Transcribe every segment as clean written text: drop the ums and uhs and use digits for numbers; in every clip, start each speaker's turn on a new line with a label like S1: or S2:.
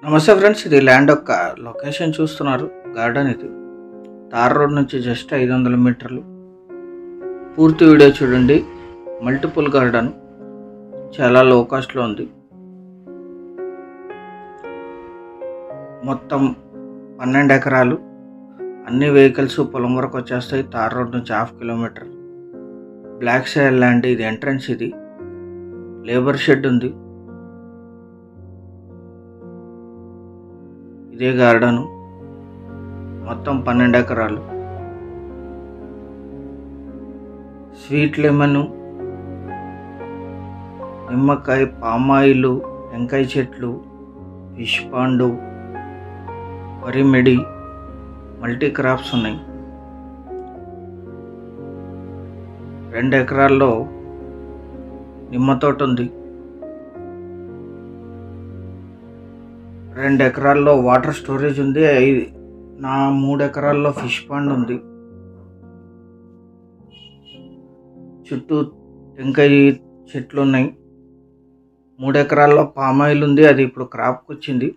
S1: నమస్తే ఫ్రెండ్స్, ఇది ల్యాండ్ యొక్క లొకేషన్ చూస్తున్నారు. గార్డెన్ ఇది తార్ రోడ్ నుంచి జస్ట్ 500 మీటర్లు. పూర్తి వీడియో చూడండి. మల్టిపుల్ గార్డెన్, చాలా లో కాస్ట్లో ఉంది. మొత్తం 12 ఎకరాలు. అన్ని వెహికల్స్ పొలం వరకు వచ్చేస్తాయి. తార్ రోడ్ నుంచి 1/2 కిలోమీటర్. Black soil land. ఇది ఎంట్రన్స్. ఇది లేబర్ షెడ్ ఉంది. ఇదే గార్డెను. మొత్తం 12 ఎకరాలు. స్వీట్ లెమన్, నిమ్మకాయ, పామాయిల్, టెంకాయ చెట్లు, ఫిష్ పాండు, వరి మెడి, మల్టీ క్రాప్స్ ఉన్నాయి. 2 ఎకరాల్లో నిమ్మ తోట ఉంది. 2 ఎకరాల్లో వాటర్ స్టోరేజ్ ఉంది. 3 ఎకరాల్లో ఫిష్ పాండ్ ఉంది. చుట్టూ టెంకాయ చెట్లు ఉన్నాయి. 3 ఎకరాల్లో పామాయిల్ ఉంది. అది ఇప్పుడు క్రాప్కి వచ్చింది.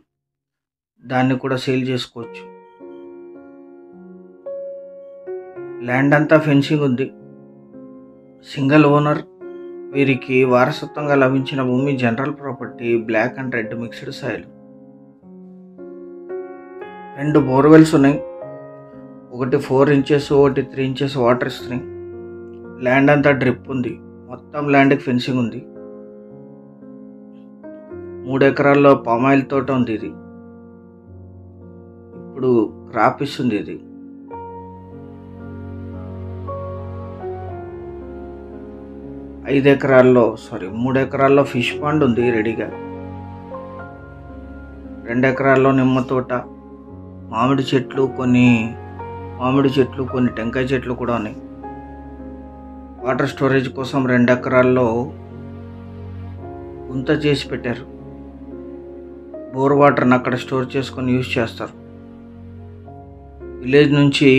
S1: దాన్ని కూడా సేల్ చేసుకోవచ్చు. ల్యాండ్ అంతా ఫెన్సింగ్ ఉంది. Single owner. వీరికి వారసత్వంగా లభించిన భూమి general property. Black and red mixed soil. 2 borewells ఉన్నాయి. ఒకటి 4 ఇంచెస్, ఒకటి 3 ఇంచెస్ వాటర్ ఇస్తున్నాయి. ల్యాండ్ అంతా డ్రిప్ ఉంది. మొత్తం ల్యాండ్కి ఫెన్సింగ్ ఉంది. 3 ఎకరాల్లో పామాయిల్ తోట ఉంది. ఇది ఇప్పుడు క్రాప్ ఇస్తుంది. ఇది 3 ఎకరాల్లో ఫిష్ పాండ్ ఉంది రెడీగా. 2 ఎకరాల్లో నిమ్మ తోట, మామిడి చెట్లు, కొన్ని టెంకాయ చెట్లు కూడా ఉన్నాయి. వాటర్ స్టోరేజ్ కోసం 2 ఎకరాల్లో గుంత చేసి పెట్టారు. బోర్ వాటర్ని అక్కడ స్టోర్ చేసుకొని యూజ్ చేస్తారు. విలేజ్ నుంచి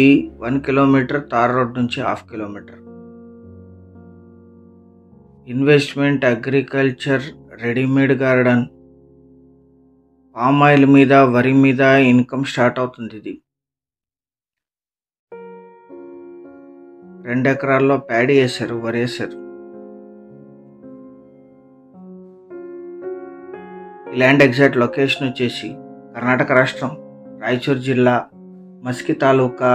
S1: 1 కిలోమీటర్, తార్ రోడ్ నుంచి 1/2 kilometre. Investment, agriculture, readymade garden, palm oil మీద, వరి మీద ఇన్కమ్ స్టార్ట్ అవుతుంది. ఇది 2 ఎకరాల్లో ప్యాడీ వేశారు, వరి వేశారు. ఈ ల్యాండ్ ఎగ్జాక్ట్ లొకేషన్ వచ్చేసి కర్ణాటక రాష్ట్రం, రాయచూర్ జిల్లా, మస్కి తాలూకా,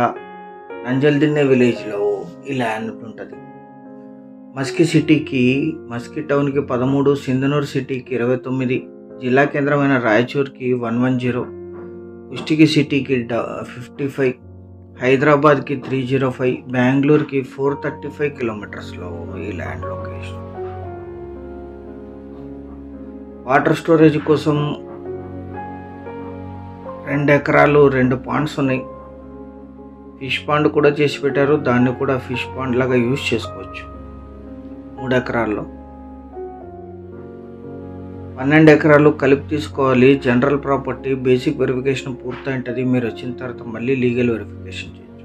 S1: నంజల్దిన్నె విలేజ్లో ఈ ల్యాండ్ ఉంటుంది. మస్కి టౌన్కి 13, సింధనూరు సిటీకి 29, జిల్లా కేంద్రమైన రాయచూర్కి 110, కుష్టికి సిటీకి 55, హైదరాబాద్కి 305, బెంగళూరుకి 435 కిలోమీటర్స్లో ఈ ల్యాండ్ లొకేషన్. వాటర్ స్టోరేజ్ కోసం 2 ఎకరాలు, 2 పాండ్స్ ఉన్నాయి. ఫిష్ పాండ్ కూడా చేసి పెట్టారు. దాన్ని కూడా ఫిష్ పాండ్ లాగా యూజ్ చేసుకోవచ్చు. 3 ఎకరాల్లో 12 ఎకరాలు కలిపి తీసుకోవాలి. General property. బేసిక్ వెరిఫికేషన్ పూర్తయింటుంది. మీరు వచ్చిన తర్వాత మళ్ళీ లీగల్ వెరిఫికేషన్ చేయొచ్చు.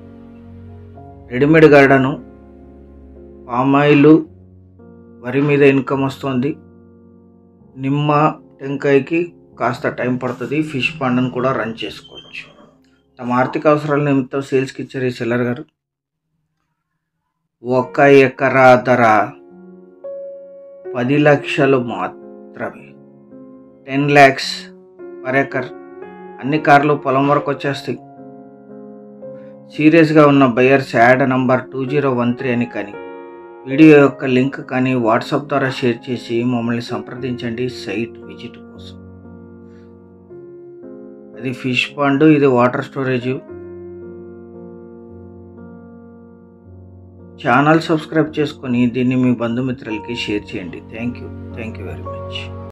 S1: Readymade garden. పామాయిల్, వరి మీద ఇన్కమ్ వస్తుంది. నిమ్మ, టెంకాయకి కాస్త టైం పడుతుంది. ఫిష్ పాండ్ను కూడా రన్ చేసుకోవచ్చు. తమ ఆర్థిక అవసరాల నిమిత్తం సేల్స్కి ఇచ్చారు ఈ సెల్లర్ గారు. 1 ఎకరా ధర 10 లక్షలు మాత్రమే. 10 lakhs పర్ ఎకర్. అన్ని కార్లు పొలం వరకు వచ్చేస్తాయి. సీరియస్గా ఉన్న బయర్స్ యాడ్ నంబర్ 2013 అని కానీ, వీడియో యొక్క లింక్ కానీ వాట్సాప్ ద్వారా షేర్ చేసి మమ్మల్ని సంప్రదించండి సైట్ విజిట్ కోసం. అది ఫిష్ పాండ్, ఇది వాటర్ స్టోరేజ్. ఛానల్ సబ్స్క్రైబ్ చేసుకొని దీన్ని మీ బంధుమిత్రులకి షేర్ చేయండి. Thank you very much.